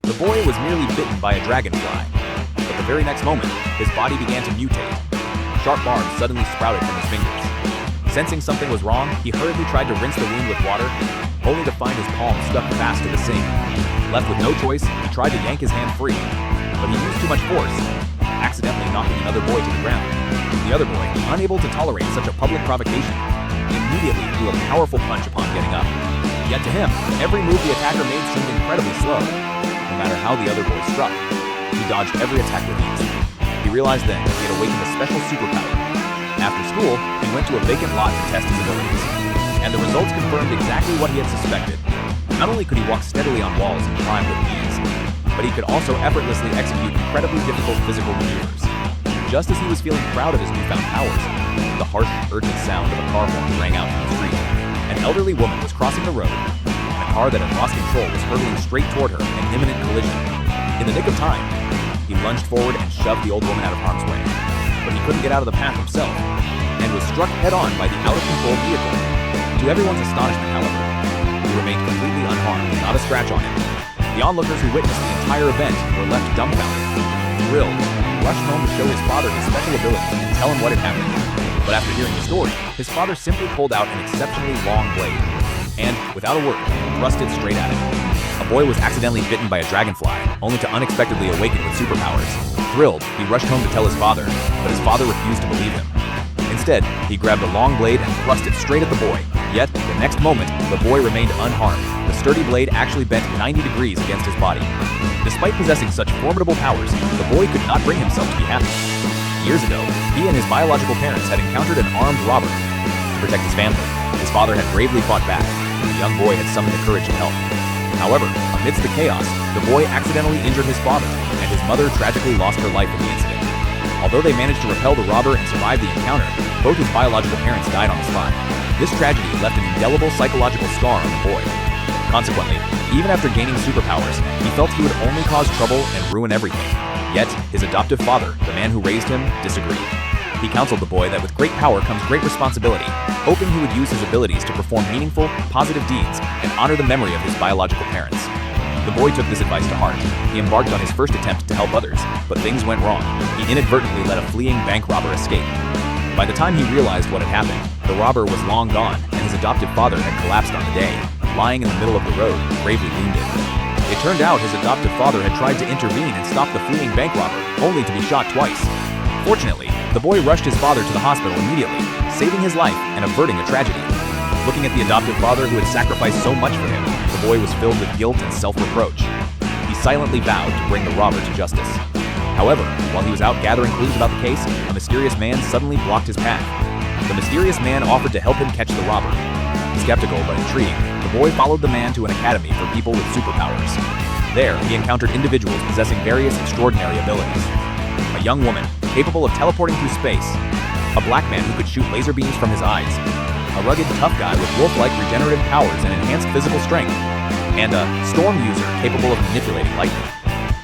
The boy was merely bitten by a dragonfly, but the very next moment, his body began to mutate. Sharp barbs suddenly sprouted from his fingers. Sensing something was wrong, he hurriedly tried to rinse the wound with water, only to find his palm stuck fast to the sink. Left with no choice, he tried to yank his hand free, but he used too much force, accidentally knocking another boy to the ground. The other boy, unable to tolerate such a public provocation, immediately threw a powerful punch upon getting up. Yet to him, every move the attacker made seemed incredibly slow. No matter how the other boy struck, he dodged every attack with ease. He realized then he had awakened a special superpower. After school, he went to a vacant lot to test his abilities, and the results confirmed exactly what he had suspected. Not only could he walk steadily on walls and climb with ease, but he could also effortlessly execute incredibly difficult physical maneuvers. Just as he was feeling proud of his newfound powers, the harsh, urgent sound of a car horn rang out from the street. An elderly woman was crossing the road, and a car that had lost control was hurtling straight toward her in imminent collision. In the nick of time, he lunged forward and shoved the old woman out of harm's way. But he couldn't get out of the path himself, and was struck head-on by the out-of-control vehicle. To everyone's astonishment, however, he remained completely unharmed, not a scratch on him. The onlookers who witnessed the entire event were left dumbfounded. Thrilled, he rushed home to show his father his special abilities and tell him what had happened. But after hearing the story, his father simply pulled out an exceptionally long blade, and, without a word, thrust it straight at him. A boy was accidentally bitten by a dragonfly, only to unexpectedly awaken with superpowers. Thrilled, he rushed home to tell his father, but his father refused to believe him. Instead, he grabbed a long blade and thrust it straight at the boy. Yet, the next moment, the boy remained unharmed. The sturdy blade actually bent 90 degrees against his body. Despite possessing such formidable powers, the boy could not bring himself to be happy. Years ago, he and his biological parents had encountered an armed robber. To protect his family, his father had bravely fought back, and the young boy had summoned the courage to help. However, amidst the chaos, the boy accidentally injured his father, and his mother tragically lost her life in the incident. Although they managed to repel the robber and survive the encounter, both his biological parents died on the spot. This tragedy left an indelible psychological scar on the boy. Consequently, even after gaining superpowers, he felt he would only cause trouble and ruin everything. Yet, his adoptive father, the man who raised him, disagreed. He counseled the boy that with great power comes great responsibility, hoping he would use his abilities to perform meaningful, positive deeds and honor the memory of his biological parents. The boy took this advice to heart. He embarked on his first attempt to help others, but things went wrong. He inadvertently let a fleeing bank robber escape. By the time he realized what had happened, the robber was long gone, and his adoptive father had collapsed on the day, lying in the middle of the road, gravely wounded. It turned out his adoptive father had tried to intervene and stop the fleeing bank robber, only to be shot twice. Fortunately, the boy rushed his father to the hospital immediately, saving his life and averting a tragedy. Looking at the adoptive father who had sacrificed so much for him, the boy was filled with guilt and self-reproach. He silently vowed to bring the robber to justice. However, while he was out gathering clues about the case, a mysterious man suddenly blocked his path. The mysterious man offered to help him catch the robber. Skeptical but intrigued, the boy followed the man to an academy for people with superpowers. There, he encountered individuals possessing various extraordinary abilities. A young woman, capable of teleporting through space. A black man who could shoot laser beams from his eyes. A rugged, tough guy with wolf-like regenerative powers and enhanced physical strength. And a storm user capable of manipulating lightning.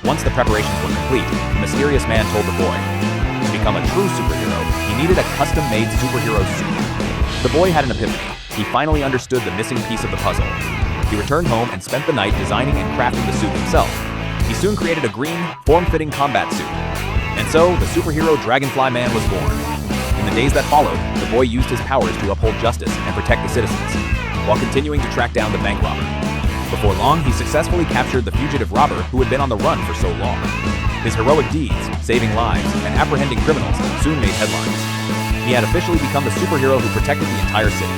Once the preparations were complete, the mysterious man told the boy, to become a true superhero, he needed a custom-made superhero suit. The boy had an epiphany. He finally understood the missing piece of the puzzle. He returned home and spent the night designing and crafting the suit himself. He soon created a green, form-fitting combat suit. And so, the superhero Dragonfly Man was born. In the days that followed, the boy used his powers to uphold justice and protect the citizens, while continuing to track down the bank robber. Before long, he successfully captured the fugitive robber who had been on the run for so long. His heroic deeds, saving lives, and apprehending criminals soon made headlines. He had officially become the superhero who protected the entire city.